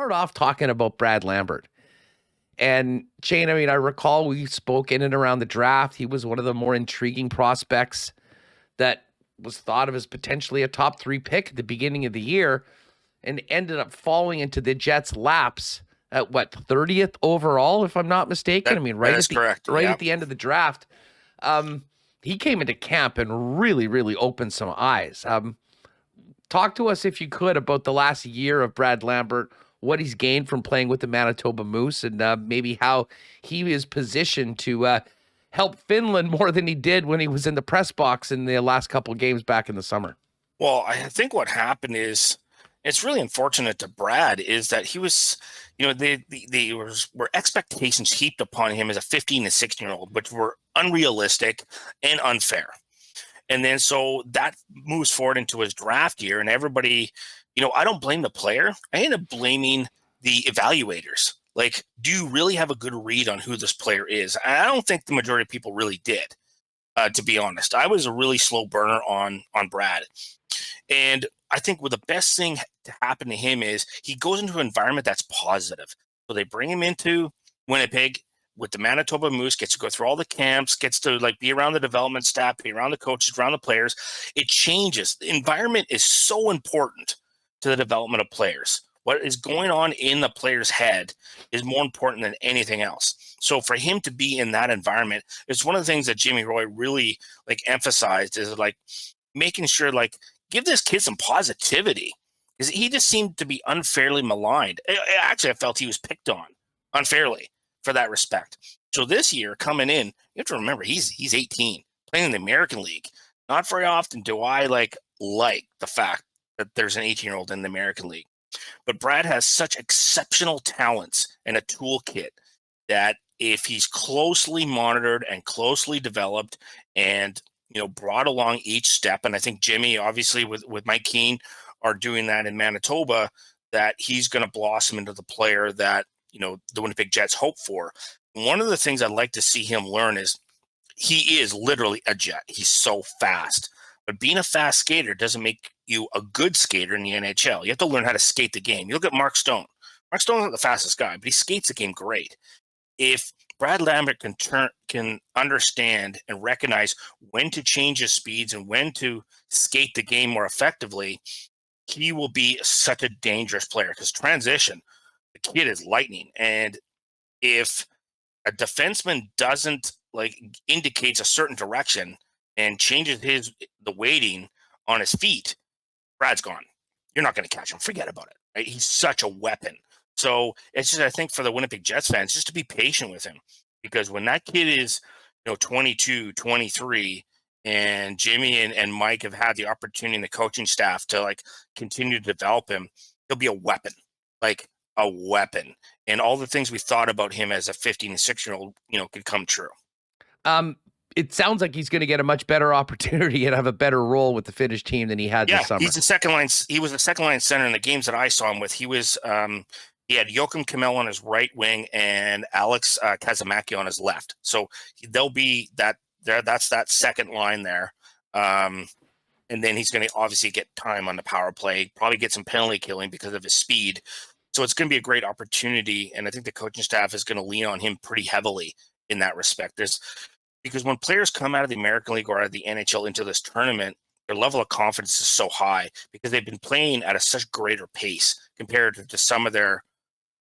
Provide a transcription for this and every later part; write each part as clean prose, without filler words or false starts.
start off talking about Brad Lambert. And Shane, I mean, I recall we spoke in and around the draft. He was one of the more intriguing prospects that was thought of as potentially a top 3 pick at the beginning of the year and ended up falling into the Jets' laps at 30th overall, if I'm not mistaken. That is correct. At the end of the draft. He came into camp and really, really opened some eyes. Talk to us, if you could, about the last year of Brad Lambert, what he's gained from playing with the Manitoba Moose, and maybe how he is positioned to help Finland more than he did when he was in the press box in the last couple of games back in the summer. Well, I think what happened is, it's really unfortunate to Brad, is that he was, were expectations heaped upon him as a 15 and 16-year-old, which were unrealistic and unfair. And then so that moves forward into his draft year, and everybody, I don't blame the player. I end up blaming the evaluators. Like, do you really have a good read on who this player is? I don't think the majority of people really did, to be honest. I was a really slow burner on Brad. And I think the best thing to happen to him is he goes into an environment that's positive. So they bring him into Winnipeg with the Manitoba Moose, gets to go through all the camps, gets to be around the development staff, be around the coaches, around the players. It changes. The environment is so important to the development of players. What is going on in the player's head is more important than anything else. So for him to be in that environment, it's one of the things that Jimmy Roy really emphasized, is making sure give this kid some positivity, because he just seemed to be unfairly maligned. Actually, I felt he was picked on unfairly for that respect. So this year coming in, you have to remember he's 18, playing in the American League. Not very often do I like the fact that there's an 18-year-old in the American League. But Brad has such exceptional talents and a toolkit that if he's closely monitored and closely developed and brought along each step, and I think Jimmy, obviously with Mike Keane, are doing that in Manitoba, that he's going to blossom into the player that the Winnipeg Jets hope for. One of the things I'd like to see him learn is he is literally a Jet. He's so fast. But being a fast skater doesn't make you a good skater in the NHL. You have to learn how to skate the game. You look at Mark Stone. Mark Stone's not the fastest guy, but he skates the game great. If Brad Lambert can understand and recognize when to change his speeds and when to skate the game more effectively, he will be such a dangerous player, because transition, the kid is lightning. And if a defenseman doesn't indicates a certain direction and changes the weighting on his feet, Brad's gone. You're not going to catch him. Forget about it. Right? He's such a weapon. So it's just, I think, for the Winnipeg Jets fans, just to be patient with him, because when that kid is 22, 23, and Jimmy and Mike have had the opportunity and the coaching staff to continue to develop him, he'll be a weapon, a weapon. And all the things we thought about him as a 15 and 16-year-old, could come true. It sounds like he's going to get a much better opportunity and have a better role with the Finnish team than he had this summer. He's the second line. He was the second line center in the games that I saw him with. He was he had Joachim Kamel on his right wing and Alex Kazamaki on his left. So they'll be that there. That's that second line there. And then he's going to obviously get time on the power play, probably get some penalty killing because of his speed. So it's going to be a great opportunity. And I think the coaching staff is going to lean on him pretty heavily in that respect. Because when players come out of the American League or out of the NHL into this tournament, their level of confidence is so high because they've been playing at a such greater pace compared to some of their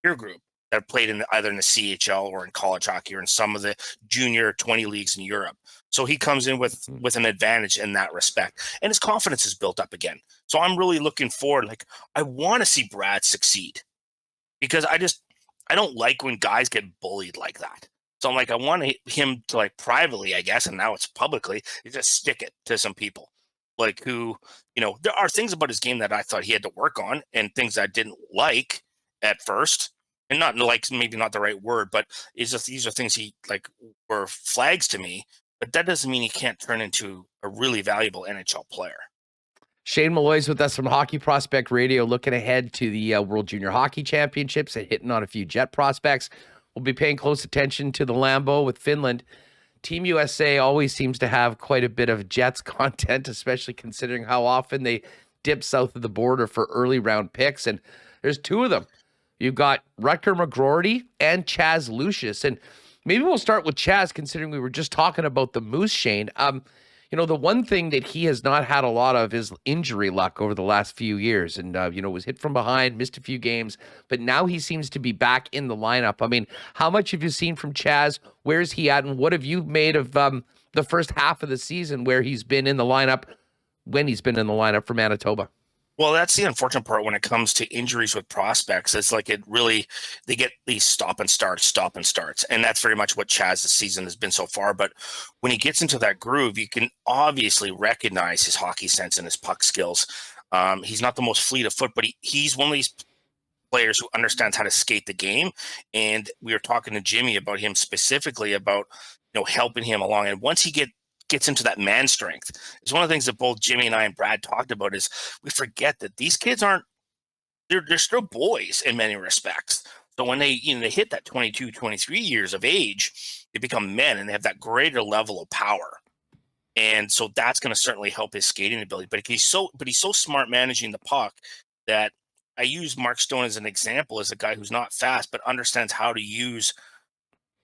peer group that have played either in the CHL or in college hockey or in some of the junior 20 leagues in Europe. So he comes in with an advantage in that respect, and his confidence is built up again. So I'm really looking forward. I want to see Brad succeed, because I don't like when guys get bullied like that. So I'm I want him to privately, I guess, and now it's publicly, just stick it to some people who, there are things about his game that I thought he had to work on and things I didn't like at first, and not maybe not the right word, but it's just, these are things he were flags to me, but that doesn't mean he can't turn into a really valuable NHL player. Shane Malloy's with us from Hockey Prospect Radio, looking ahead to the World Junior Hockey Championships and hitting on a few Jet prospects. We'll be paying close attention to the Lambeau with Finland. Team USA always seems to have quite a bit of Jets content, especially considering how often they dip south of the border for early round picks. And there's two of them. You've got Rutger McGroarty and Chaz Lucius. And maybe we'll start with Chaz, considering we were just talking about the Moose, Shane. The one thing that he has not had a lot of is injury luck over the last few years. And, was hit from behind, missed a few games, but now he seems to be back in the lineup. I mean, how much have you seen from Chaz? Where's he at? And what have you made of the first half of the season where he's been in the lineup, when he's been in the lineup for Manitoba? Well, that's the unfortunate part when it comes to injuries with prospects. It's like they get these stop and starts. And that's very much what Chaz's season has been so far. But when he gets into that groove, you can obviously recognize his hockey sense and his puck skills. He's not the most fleet of foot, but he's one of these players who understands how to skate the game. And we were talking to Jimmy about him specifically about, helping him along. And once he gets into that man strength, it's one of the things that both Jimmy and I and Brad talked about is we forget that these kids they're still boys in many respects. So when they hit that 22, 23 years of age, they become men and they have that greater level of power. And so that's going to certainly help his skating ability. But he's so smart managing the puck that I use Mark Stone as an example, as a guy who's not fast, but understands how to use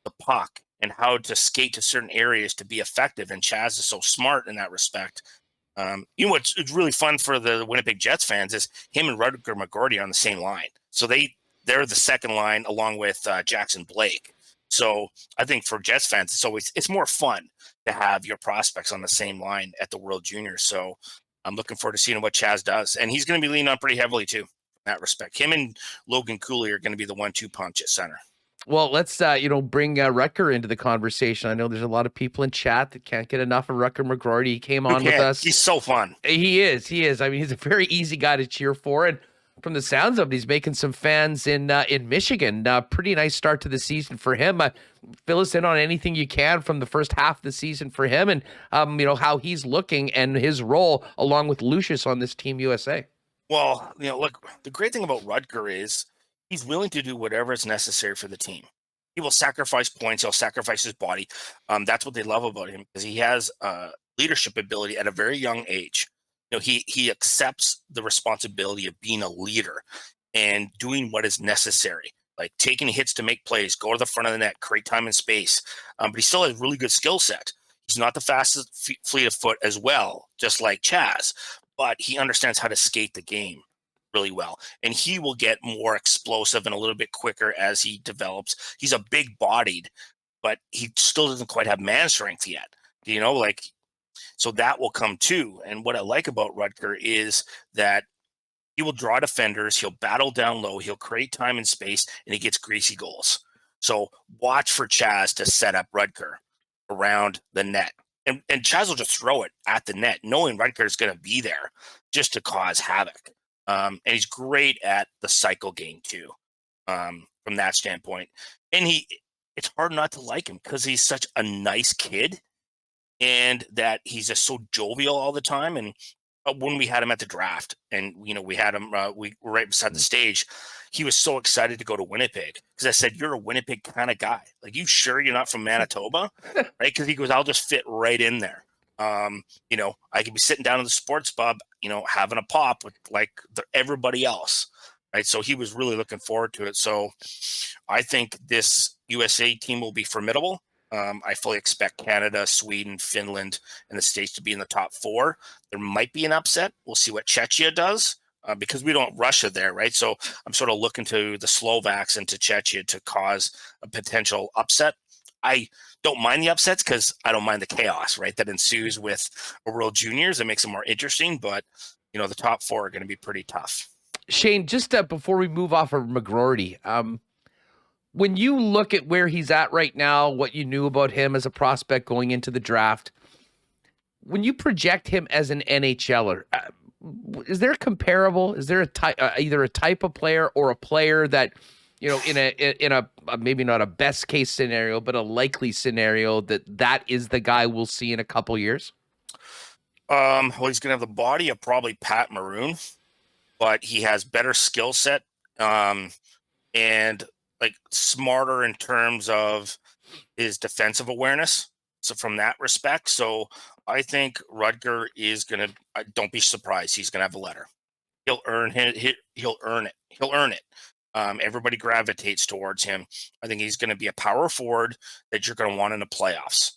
the puck and how to skate to certain areas to be effective. And Chaz is so smart in that respect. What's really fun for the Winnipeg Jets fans is him and Rutger McGroarty are on the same line. So they're the second line along with Jackson Blake. So I think for Jets fans, it's more fun to have your prospects on the same line at the World Juniors. So I'm looking forward to seeing what Chaz does. And he's going to be leaning on pretty heavily too, in that respect. Him and Logan Cooley are going to be the 1-2 punch at center. Well, let's bring Rutger into the conversation. I know there's a lot of people in chat that can't get enough of Rutger McGroarty. He came on with us. He's so fun. He is. I mean, he's a very easy guy to cheer for, and from the sounds of it, he's making some fans in Michigan. Pretty nice start to the season for him. Fill us in on anything you can from the first half of the season for him, and how he's looking and his role along with Lucius on this Team USA. Well, look, the great thing about Rutger is he's willing to do whatever is necessary for the team. He will sacrifice points. He'll sacrifice his body. That's what they love about him, because he has leadership ability at a very young age. He accepts the responsibility of being a leader and doing what is necessary, like taking hits to make plays, go to the front of the net, create time and space. But he still has a really good skill set. He's not the fastest fleet of foot as well, just like Chaz, but he understands how to skate the game really well, and he will get more explosive and a little bit quicker as he develops. He's a big bodied, but he still doesn't quite have man strength yet, so that will come too. And what I like about Rutger is that he will draw defenders, he'll battle down low, he'll create time and space, and he gets greasy goals. So watch for Chaz to set up Rutger around the net, and Chaz will just throw it at the net knowing Rutger is going to be there just to cause havoc. And he's great at the cycle game too, from that standpoint. And it's hard not to like him because he's such a nice kid, and that he's just so jovial all the time. And when we had him at the draft, and we had him, we were right beside the stage, he was so excited to go to Winnipeg, because I said, "You're a Winnipeg kind of guy. Like, you sure you're not from Manitoba?" Right? Because he goes, "I'll just fit right in there. I could be sitting down in the sports pub, having a pop with everybody else." Right. So he was really looking forward to it. So I think this USA team will be formidable. I fully expect Canada, Sweden, Finland, and the States to be in the top 4. There might be an upset. We'll see what Czechia does, because we don't Russia there. Right. So I'm sort of looking to the Slovaks and to Czechia to cause a potential upset. I don't mind the upsets because I don't mind the chaos, right, that ensues with a World Juniors. It makes it more interesting, but the top 4 are going to be pretty tough. Shane, just before we move off of McGroarty, when you look at where he's at right now, what you knew about him as a prospect going into the draft, when you project him as an NHLer, is there a comparable? Is there a type, either a type of player or a player that, in a maybe not a best case scenario, but a likely scenario that is the guy we'll see in a couple years? Well, he's going to have the body of probably Pat Maroon, but he has better skill set, and smarter in terms of his defensive awareness. So from that respect, so I think Rutger is going to, don't be surprised, he's going to have a letter. He'll earn it. He'll earn it. Everybody gravitates towards him. I think he's going to be a power forward that you're going to want in the playoffs.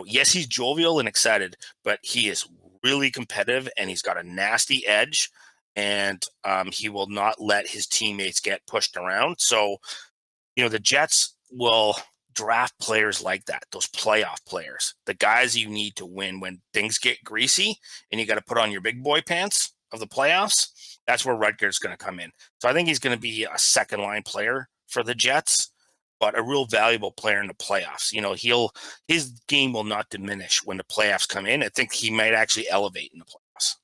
Yes, he's jovial and excited, but he is really competitive and he's got a nasty edge, and he will not let his teammates get pushed around. So, the Jets will draft players like that, those playoff players, the guys you need to win when things get greasy and you got to put on your big boy pants of the playoffs. That's where Rutger's going to come in. So I think he's going to be a second line player for the Jets, but a real valuable player in the playoffs. His game will not diminish when the playoffs come in. I think he might actually elevate in the playoffs.